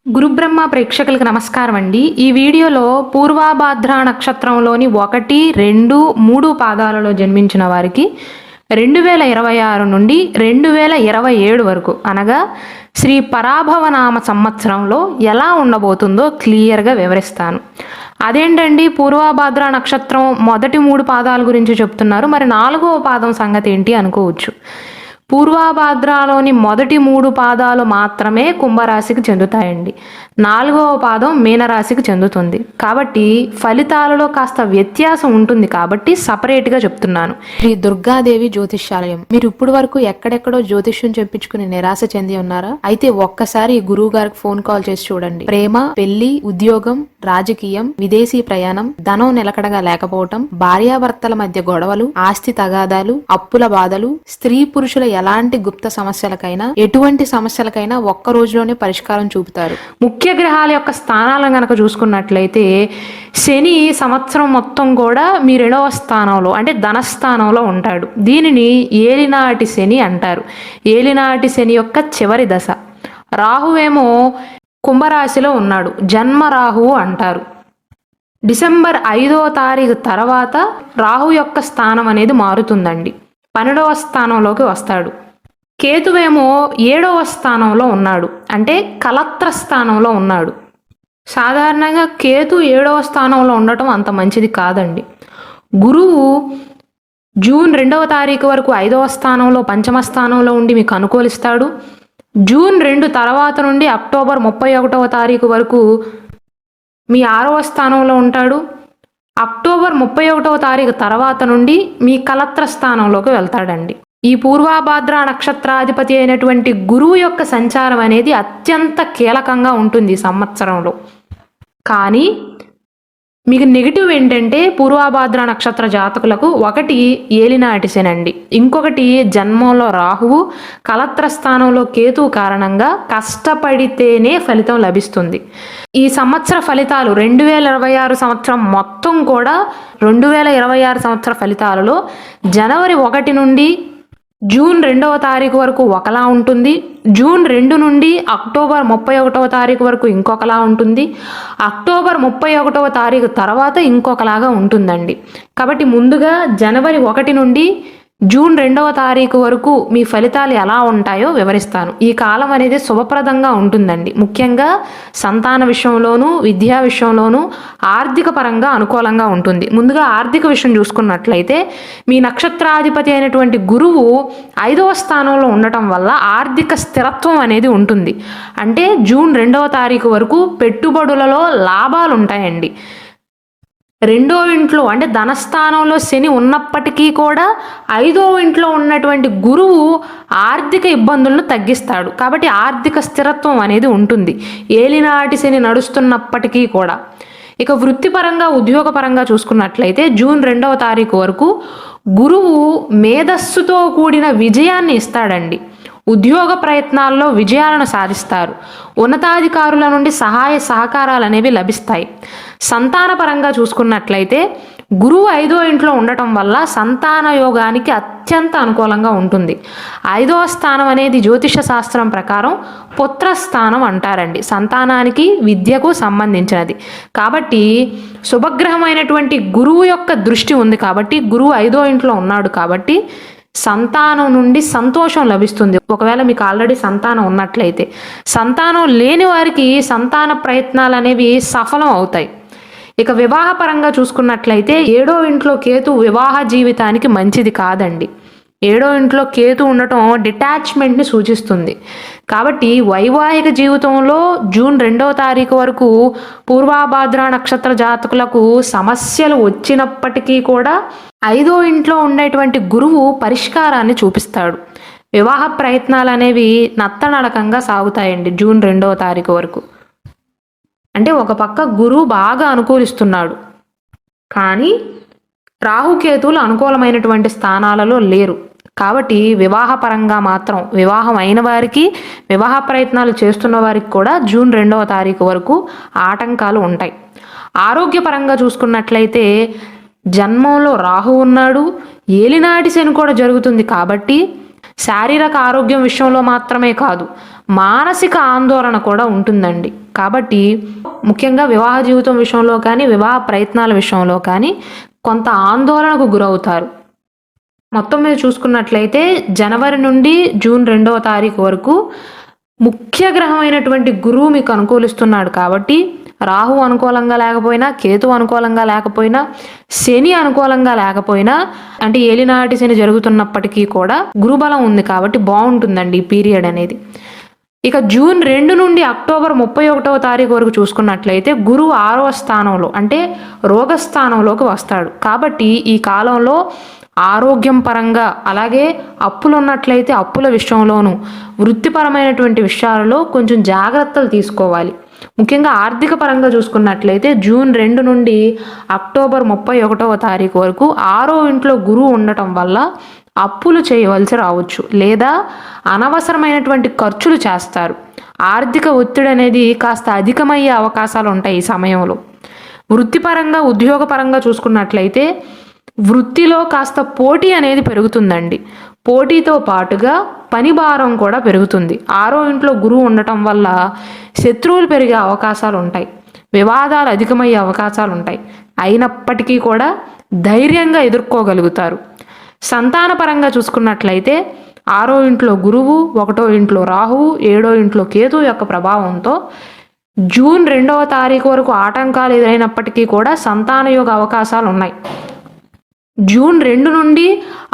గురుబ్రహ్మ ప్రేక్షకులకు నమస్కారం అండి. ఈ వీడియోలో పూర్వాభాద్ర నక్షత్రంలోని 1, 2, 3 పాదాలలో జన్మించిన వారికి 2026 నుండి 2027 వరకు అనగా శ్రీ పరాభవనామ సంవత్సరంలో ఎలా ఉండబోతుందో క్లియర్గా వివరిస్తాను. అదేంటండి పూర్వాభాద్ర నక్షత్రం మొదటి 3 పాదాల గురించి చెప్తున్నారు, మరి 4వ పాదం సంగతి ఏంటి అనుకోవచ్చు. పూర్వాభాద్రలోని మొదటి 3 పాదాలు మాత్రమే కుంభరాశికి చెందుతాయండి. 4వ పాదం మీనరాశికి చెందుతుంది. కాబట్టి ఫలితాలలో కాస్త వ్యత్యాసం ఉంటుంది కాబట్టి సపరేట్గా చెప్తున్నాను. శ్రీ దుర్గాదేవి జ్యోతిష్యాలయం. మీరు ఇప్పుడు వరకు ఎక్కడెక్కడో జ్యోతిష్యం చెప్పించుకుని నిరాశ చెంది ఉన్నారా? అయితే ఒక్కసారి గురువు గారికి ఫోన్ కాల్ చేసి చూడండి. ప్రేమ, పెళ్లి, ఉద్యోగం, రాజకీయం, విదేశీ ప్రయాణం, ధనం నిలకడగా లేకపోవటం, భార్యాభర్తల మధ్య గొడవలు, ఆస్తి తగాదాలు, అప్పుల బాధలు, స్త్రీ పురుషుల ఎలాంటి గుప్త సమస్యలకైనా ఎటువంటి సమస్యలకైనా ఒక్క రోజులోనే పరిష్కారం చూపుతారు. ముఖ్య గ్రహాల యొక్క స్థానాలను గనక చూసుకున్నట్లయితే శని సంవత్సరం మొత్తం కూడా మీ 2వ స్థానంలో అంటే ధనస్థానంలో ఉంటాడు. దీనిని ఏలినాటి శని అంటారు. ఏలినాటి శని యొక్క చివరి దశ. రాహువేమో కుంభరాశిలో ఉన్నాడు, జన్మ రాహువు అంటారు. డిసెంబర్ 5వ తారీఖు తర్వాత రాహు యొక్క స్థానం అనేది మారుతుందండి, 12వ స్థానంలోకి వస్తాడు. కేతువేమో 7వ స్థానంలో ఉన్నాడు, అంటే కలత్ర స్థానంలో ఉన్నాడు. సాధారణంగా కేతు 7వ స్థానంలో ఉండటం అంత మంచిది కాదండి. గురువు జూన్ 2వ తారీఖు వరకు 5వ స్థానంలో పంచమ స్థానంలో ఉండి మీకు అనుకూలిస్తాడు. జూన్ 2 తర్వాత నుండి అక్టోబర్ 31వ తారీఖు వరకు మీ 6వ స్థానంలో ఉంటాడు. అక్టోబర్ 31వ తారీఖు తర్వాత నుండి మీ కలత్ర స్థానంలోకి వెళ్తాడండి. ఈ పూర్వాభాద్ర నక్షత్రాధిపతి అయినటువంటి గురువు యొక్క సంచారం అనేది అత్యంత కీలకంగా ఉంటుంది ఈ సంవత్సరంలో. కానీ మీకు నెగిటివ్ ఏంటంటే పూర్వాభాద్ర నక్షత్ర జాతకులకు ఒకటి ఏలినాటి శనండి, ఇంకొకటి జన్మంలో రాహువు, కలత్ర స్థానంలో కేతువు కారణంగా కష్టపడితేనే ఫలితం లభిస్తుంది. ఈ సంవత్సర ఫలితాలు 2026 సంవత్సరం మొత్తం కూడా 2026 సంవత్సర ఫలితాలలో జనవరి 1 నుండి జూన్ 2వ తారీఖు వరకు ఒకలా ఉంటుంది. జూన్ 2 నుండి అక్టోబర్ 31వ తారీఖు వరకు ఇంకొకలా ఉంటుంది. అక్టోబర్ 31వ తారీఖు తర్వాత ఇంకొకలాగా ఉంటుందండి. కాబట్టి ముందుగా జనవరి 1 నుండి జూన్ 2వ తారీఖు వరకు మీ ఫలితాలు ఎలా ఉంటాయో వివరిస్తాను. ఈ కాలం అనేది శుభప్రదంగా ఉంటుందండి. ముఖ్యంగా సంతాన విషయంలోనూ విద్యా విషయంలోనూ ఆర్థిక పరంగా అనుకూలంగా ఉంటుంది. ముందుగా ఆర్థిక విషయం చూసుకున్నట్లయితే మీ నక్షత్రాధిపతి అయినటువంటి గురువు 5వ స్థానంలో ఉండటం వల్ల ఆర్థిక స్థిరత్వం అనేది ఉంటుంది. అంటే జూన్ 2వ తారీఖు వరకు పెట్టుబడులలో లాభాలు ఉంటాయండి. 2వ ఇంట్లో అంటే ధనస్థానంలో శని ఉన్నప్పటికీ కూడా 5వ ఇంట్లో ఉన్నటువంటి గురువు ఆర్థిక ఇబ్బందులను తగ్గిస్తాడు. కాబట్టి ఆర్థిక స్థిరత్వం అనేది ఉంటుంది ఏలినాటి శని నడుస్తున్నప్పటికీ కూడా. ఇక వృత్తిపరంగా ఉద్యోగపరంగా చూసుకున్నట్లయితే జూన్ 2వ తారీఖు వరకు గురువు మేధస్సుతో కూడిన విజయాన్ని ఇస్తాడండి. ఉద్యోగ ప్రయత్నాల్లో విజయాలను సాధిస్తారు. ఉన్నతాధికారుల నుండి సహాయ సహకారాలు అనేవి లభిస్తాయి. సంతానపరంగా చూసుకున్నట్లయితే గురువు 5వ ఇంట్లో ఉండటం వల్ల సంతాన యోగానికి అత్యంత అనుకూలంగా ఉంటుంది. 5వ స్థానం అనేది జ్యోతిష శాస్త్రం ప్రకారం పుత్రస్థానం అంటారండి, సంతానానికి విద్యకు సంబంధించినది. కాబట్టి శుభగ్రహమైనటువంటి గురువు యొక్క దృష్టి ఉంది కాబట్టి గురువు 5వ ఇంట్లో ఉన్నాడు కాబట్టి సంతానం నుండి సంతోషం లభిస్తుంది. ఒకవేళ మీకు ఆల్రెడీ సంతానం ఉన్నట్లయితే, సంతానం లేని వారికి సంతాన ప్రయత్నాలు అనేవి సఫలం అవుతాయి. ఇక వివాహపరంగా చూసుకున్నట్లయితే 7వ ఇంట్లో కేతు వివాహ జీవితానికి మంచిది కాదండి. 7వ ఇంట్లో కేతు ఉండటం డిటాచ్మెంట్ని సూచిస్తుంది. కాబట్టి వైవాహిక జీవితంలో జూన్ 2వ తారీఖు వరకు పూర్వాభాద్ర నక్షత్ర జాతకులకు సమస్యలు వచ్చినప్పటికీ కూడా 5వ ఇంట్లో ఉండేటువంటి గురువు పరిష్కారాన్ని చూపిస్తాడు. వివాహ ప్రయత్నాలు అనేవి నత్తనడకంగా సాగుతాయండి జూన్ 2వ తారీఖు వరకు. అంటే ఒక పక్క గురువు బాగా అనుకూలిస్తున్నాడు, కానీ రాహుకేతువులు అనుకూలమైనటువంటి స్థానాలలో లేరు. కాబట్టి వివాహపరంగా మాత్రం వివాహం అయిన వారికి, వివాహ ప్రయత్నాలు చేస్తున్న వారికి కూడా జూన్ 2వ తారీఖు వరకు ఆటంకాలు ఉంటాయి. ఆరోగ్యపరంగా చూసుకున్నట్లయితే జన్మంలో రాహు ఉన్నాడు, ఏలినాటి శని కూడా జరుగుతుంది. కాబట్టి శారీరక ఆరోగ్యం విషయంలో మాత్రమే కాదు, మానసిక ఆందోళన కూడా ఉంటుందండి. కాబట్టి ముఖ్యంగా వివాహ జీవితం విషయంలో కానీ వివాహ ప్రయత్నాల విషయంలో కానీ కొంత ఆందోళనకు గురవుతారు. మొత్తం మీద చూసుకున్నట్లయితే జనవరి నుండి జూన్ 2వ తారీఖు వరకు ముఖ్య గ్రహమైనటువంటి గురువు మీకు అనుకూలిస్తున్నాడు. కాబట్టి రాహు అనుకూలంగా లేకపోయినా, కేతు అనుకూలంగా లేకపోయినా, శని అనుకూలంగా లేకపోయినా, అంటే ఏలినాటి శని జరుగుతున్నప్పటికీ కూడా గురుబలం ఉంది కాబట్టి బాగుంటుందండి ఈ పీరియడ్ అనేది. ఇక జూన్ 2 నుండి అక్టోబర్ 31వ తారీఖు వరకు చూసుకున్నట్లయితే గురువు 6వ స్థానంలో అంటే రోగస్థానంలోకి వస్తాడు. కాబట్టి ఈ కాలంలో ఆరోగ్యం పరంగా, అలాగే అప్పులు ఉన్నట్లయితే అప్పుల విషయంలోనూ, వృత్తిపరమైనటువంటి విషయాలలో కొంచెం జాగ్రత్తలు తీసుకోవాలి. ముఖ్యంగా ఆర్థిక పరంగా చూసుకున్నట్లయితే జూన్ 2 నుండి అక్టోబర్ 31వ తారీఖు వరకు 6వ ఇంట్లో గురువు ఉండటం వల్ల అప్పులు చేయవలసి రావచ్చు, లేదా అనవసరమైనటువంటి ఖర్చులు చేస్తారు. ఆర్థిక ఒత్తిడి అనేది కాస్త అధికమయ్యే అవకాశాలు ఉంటాయి ఈ సమయంలో. వృత్తిపరంగా, ఉద్యోగపరంగా చూసుకున్నట్లయితే వృత్తిలో కాస్త పోటీ అనేది పెరుగుతుందండి. పోటీతో పాటుగా పని భారం కూడా పెరుగుతుంది. 6వ ఇంట్లో గురువు ఉండటం వల్ల శత్రువులు పెరిగే అవకాశాలు ఉంటాయి, వివాదాలు అధికమయ్యే అవకాశాలు ఉంటాయి. అయినప్పటికీ కూడా ధైర్యంగా ఎదుర్కోగలుగుతారు. సంతానపరంగా చూసుకున్నట్లయితే 6వ ఇంట్లో గురువు, 1వ ఇంట్లో రాహువు, 7వ ఇంట్లో కేతు యొక్క ప్రభావంతో జూన్ 2వ తారీఖు వరకు ఆటంకాలు ఎదురైనప్పటికీ కూడా సంతాన యోగ అవకాశాలు ఉన్నాయి. జూన్ 2 నుండి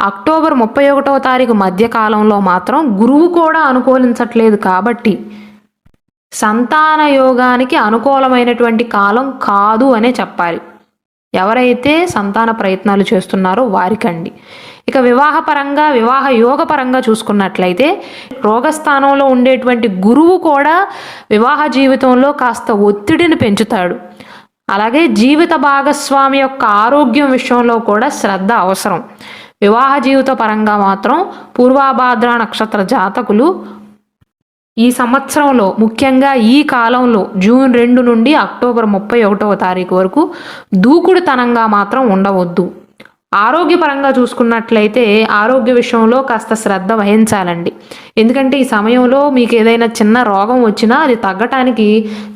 అక్టోబర్ 31వ తారీఖు మధ్య కాలంలో మాత్రం గురువు కూడా అనుకూలించట్లేదు. కాబట్టి సంతాన యోగానికి అనుకూలమైనటువంటి కాలం కాదు అనే చెప్పాలి, ఎవరైతే సంతాన ప్రయత్నాలు చేస్తున్నారో వారికండి. ఇక వివాహపరంగా, వివాహ యోగ పరంగా చూసుకున్నట్లయితే రోగస్థానంలో ఉండేటువంటి గురువు కూడా వివాహ జీవితంలో కాస్త ఒత్తిడిని పెంచుతాడు. అలాగే జీవిత భాగస్వామి యొక్క ఆరోగ్యం విషయంలో కూడా శ్రద్ధ అవసరం. వివాహ జీవిత పరంగా మాత్రం పూర్వాభాద్ర నక్షత్ర జాతకులు ఈ సంవత్సరంలో, ముఖ్యంగా ఈ కాలంలో జూన్ 2 నుండి అక్టోబర్ 31వ తారీఖు వరకు దూకుడుతనంగా మాత్రం ఉండవద్దు. ఆరోగ్యపరంగా చూసుకున్నట్లయితే ఆరోగ్య విషయంలో కాస్త శ్రద్ధ వహించాలండి. ఎందుకంటే ఈ సమయంలో మీకు ఏదైనా చిన్న రోగం వచ్చినా అది తగ్గటానికి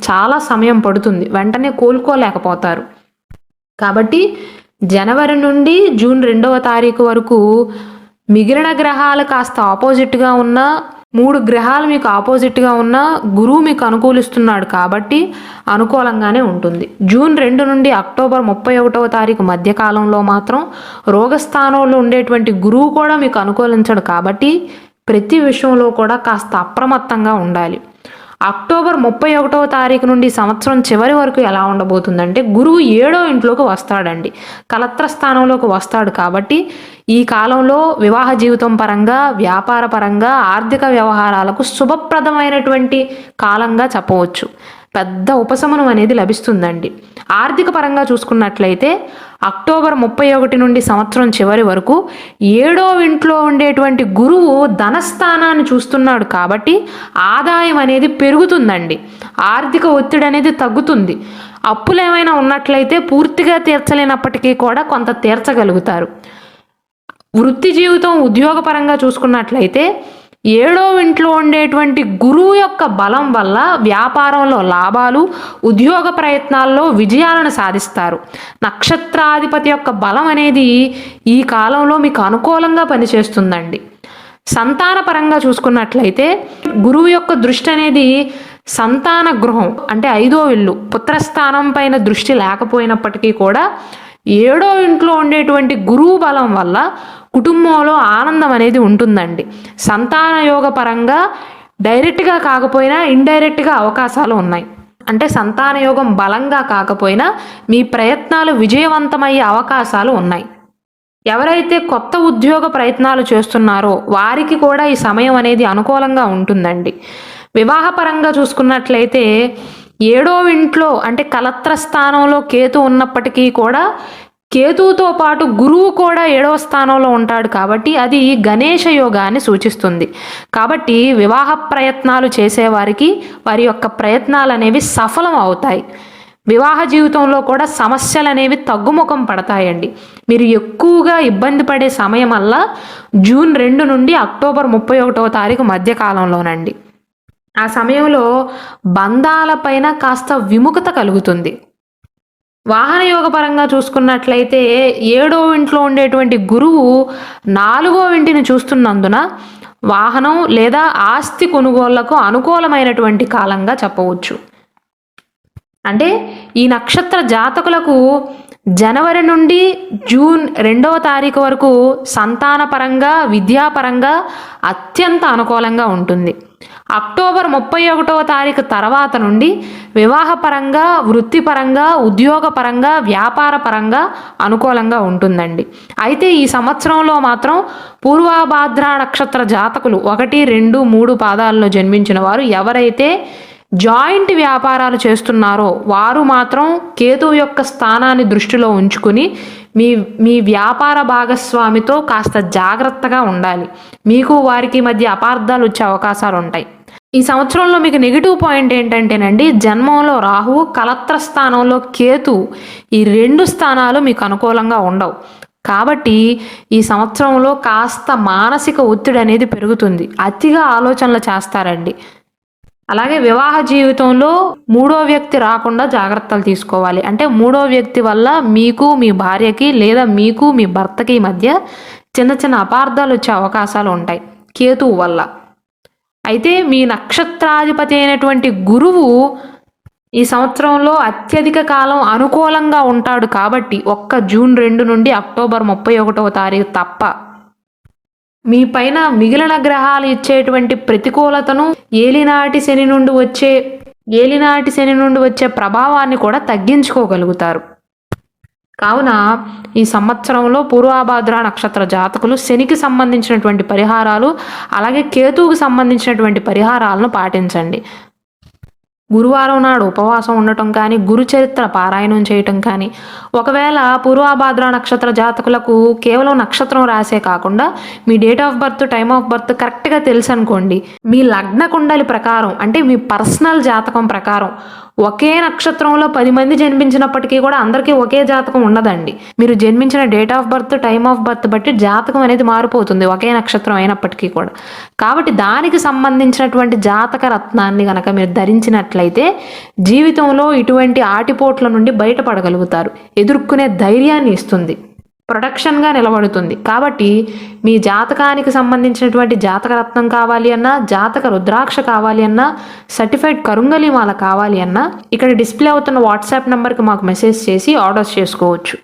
చాలా సమయం పడుతుంది, వెంటనే కోలుకోలేకపోతారు. కాబట్టి జనవరి నుండి జూన్ 2వ తారీఖు వరకు మిగిలిన గ్రహాలు కాస్త ఆపోజిట్గా ఉన్న, 3 గ్రహాలు మీకు ఆపోజిట్గా ఉన్న గురువు మీకు అనుకూలిస్తున్నాడు కాబట్టి అనుకూలంగానే ఉంటుంది. జూన్ 2 నుండి అక్టోబర్ 31వ తారీఖు మధ్యకాలంలో మాత్రం రోగస్థానంలో ఉండేటువంటి గురువు కూడా మీకు అనుకూలించడు కాబట్టి ప్రతి విషయంలో కూడా కాస్త అప్రమత్తంగా ఉండాలి. అక్టోబర్ 31వ తారీఖు నుండి సంవత్సరం చివరి వరకు ఎలా ఉండబోతుందంటే గురువు 7వ ఇంట్లోకి వస్తాడండి, కలత్ర స్థానంలోకి వస్తాడు. కాబట్టి ఈ కాలంలో వివాహ జీవితం పరంగా, వ్యాపార పరంగా, ఆర్థిక వ్యవహారాలకు శుభప్రదమైనటువంటి కాలంగా చెప్పవచ్చు. పెద్ద ఉపశమనం అనేది లభిస్తుందండి. ఆర్థిక పరంగా చూసుకున్నట్లయితే అక్టోబర్ 31 నుండి సంవత్సరం చివరి వరకు 7వ ఇంట్లో ఉండేటువంటి గురువు ధనస్థానాన్ని చూస్తున్నాడు కాబట్టి ఆదాయం అనేది పెరుగుతుందండి. ఆర్థిక ఒత్తిడి అనేది తగ్గుతుంది. అప్పులు ఏమైనా ఉన్నట్లయితే పూర్తిగా తీర్చలేనప్పటికీ కూడా కొంత తీర్చగలుగుతారు. వృత్తి జీవితం, ఉద్యోగపరంగా చూసుకున్నట్లయితే 7వ ఇంట్లో ఉండేటువంటి గురువు యొక్క బలం వల్ల వ్యాపారంలో లాభాలు, ఉద్యోగ ప్రయత్నాల్లో విజయాలను సాధిస్తారు. నక్షత్రాధిపతి యొక్క బలం అనేది ఈ కాలంలో మీకు అనుకూలంగా పనిచేస్తుందండి. సంతాన పరంగా చూసుకున్నట్లయితే గురువు యొక్క దృష్టి అనేది సంతాన గృహం అంటే 5వ ఇల్లు, పుత్రస్థానం పైన దృష్టి లేకపోయినప్పటికీ కూడా 7వ ఇంట్లో ఉండేటువంటి గురువు బలం వల్ల కుటుంబంలో ఆనందం అనేది ఉంటుందండి. సంతాన యోగ పరంగా డైరెక్ట్గా కాకపోయినా ఇండైరెక్ట్గా అవకాశాలు ఉన్నాయి. అంటే సంతాన యోగం బలంగా కాకపోయినా మీ ప్రయత్నాలు విజయవంతమయ్యే అవకాశాలు ఉన్నాయి. ఎవరైతే కొత్త ఉద్యోగ ప్రయత్నాలు చేస్తున్నారో వారికి కూడా ఈ సమయం అనేది అనుకూలంగా ఉంటుందండి. వివాహపరంగా చూసుకున్నట్లయితే 7వ ఇంట్లో అంటే కలత్ర స్థానంలో కేతు ఉన్నప్పటికీ కూడా కేతువుతో పాటు గురువు కూడా 7వ స్థానంలో ఉంటాడు కాబట్టి అది గణేశ యోగాన్ని సూచిస్తుంది. కాబట్టి వివాహ ప్రయత్నాలు చేసేవారికి వారి యొక్క ప్రయత్నాలు అనేవి సఫలం అవుతాయి. వివాహ జీవితంలో కూడా సమస్యలు అనేవి తగ్గుముఖం పడతాయండి. మీరు ఎక్కువగా ఇబ్బంది పడే సమయం వల్ల జూన్ 2 నుండి అక్టోబర్ 31వ తారీఖు మధ్య కాలంలోనండి. ఆ సమయంలో బంధాలపైన కాస్త విముఖత కలుగుతుంది. వాహన యోగ పరంగా చూసుకున్నట్లయితే 7వ ఇంట్లో ఉండేటువంటి గురువు 4వ ఇంటిని చూస్తున్నందున వాహనం లేదా ఆస్తి కొనుగోళ్లకు అనుకూలమైనటువంటి కాలంగా చెప్పవచ్చు. అంటే ఈ నక్షత్ర జాతకులకు జనవరి నుండి జూన్ 2వ తారీఖు వరకు సంతానపరంగా విద్యాపరంగా అత్యంత అనుకూలంగా ఉంటుంది. అక్టోబర్ 31వ తారీఖు తర్వాత నుండి వివాహపరంగా వృత్తిపరంగా ఉద్యోగపరంగా వ్యాపారపరంగా అనుకూలంగా ఉంటుందండి. అయితే ఈ సంవత్సరంలో మాత్రం పూర్వభాద్ర నక్షత్ర జాతకులు 1, 2, 3 పాదాల్లో జన్మించిన వారు ఎవరైతే జాయింట్ వ్యాపారాలు చేస్తున్నారో వారు మాత్రం కేతువు యొక్క స్థానాన్ని దృష్టిలో ఉంచుకుని మీ మీ వ్యాపార భాగస్వామితో కాస్త జాగ్రత్తగా ఉండాలి. మీకు వారికి మధ్య అపార్థాలు వచ్చే అవకాశాలు ఉంటాయి. ఈ సంవత్సరంలో మీకు నెగిటివ్ పాయింట్ ఏంటంటేనండి, జన్మంలో రాహువు, కలత్ర స్థానంలో కేతు, ఈ 2 స్థానాలు మీకు అనుకూలంగా ఉండవు. కాబట్టి ఈ సంవత్సరంలో కాస్త మానసిక ఒత్తిడి అనేది పెరుగుతుంది. అతిగా ఆలోచనలు చేస్తారండి. అలాగే వివాహ జీవితంలో 3వ వ్యక్తి రాకుండా జాగ్రత్తలు తీసుకోవాలి. అంటే 3వ వ్యక్తి వల్ల మీకు మీ భార్యకి లేదా మీకు మీ భర్తకి మధ్య చిన్న చిన్న అపార్థాలు వచ్చే అవకాశాలు ఉంటాయి కేతువు వల్ల. అయితే మీ నక్షత్రాధిపతి అయినటువంటి గురువు ఈ సంవత్సరంలో అత్యధిక కాలం అనుకూలంగా ఉంటాడు. కాబట్టి జూన్ 2 నుండి అక్టోబర్ 31వ తారీఖు తప్ప మీ పైన మిగిలిన గ్రహాలు ఇచ్చేటువంటి ప్రతికూలతను ఏలినాటి శని నుండి వచ్చే ప్రభావాన్ని కూడా తగ్గించుకోగలుగుతారు. కావున ఈ సంవత్సరంలో పూర్వభాద్ర నక్షత్ర జాతకులు శనికి సంబంధించినటువంటి పరిహారాలు అలాగే కేతువుకు సంబంధించినటువంటి పరిహారాలను పాటించండి. గురువారం నాడు ఉపవాసం ఉండటం కానీ, గురుచరిత్ర పారాయణం చేయటం కానీ, ఒకవేళ పూర్వభాద్ర నక్షత్ర జాతకులకు కేవలం నక్షత్రం రాసే కాకుండా మీ date of birth, time of birth కరెక్ట్గా తెలుసు అనుకోండి, మీ లగ్న కుండలి ప్రకారం అంటే మీ పర్సనల్ జాతకం ప్రకారం ఒకే నక్షత్రంలో 10 మంది జన్మించినప్పటికీ కూడా అందరికీ ఒకే జాతకం ఉండదండి. మీరు జన్మించిన date of birth, time of birth బట్టి జాతకం అనేది మారిపోతుంది ఒకే నక్షత్రం అయినప్పటికీ కూడా. కాబట్టి దానికి సంబంధించినటువంటి జాతక రత్నాన్ని కనుక మీరు ధరించినట్లయితే జీవితంలో ఇటువంటి ఆటిపోట్ల నుండి బయటపడగలుగుతారు. ఎదుర్కొనే ధైర్యాన్ని ఇస్తుంది, ప్రొటెక్షన్గా నిలబడుతుంది. కాబట్టి మీ జాతకానికి సంబంధించినటువంటి జాతక రత్నం కావాలి అన్నా, జాతక రుద్రాక్ష కావాలి అన్నా, సర్టిఫైడ్ కరుంగలి మాల కావాలి అన్నా ఇక్కడ డిస్ప్లే అవుతున్న వాట్సాప్ నెంబర్కి మాకు మెసేజ్ చేసి ఆర్డర్స్ చేసుకోవచ్చు.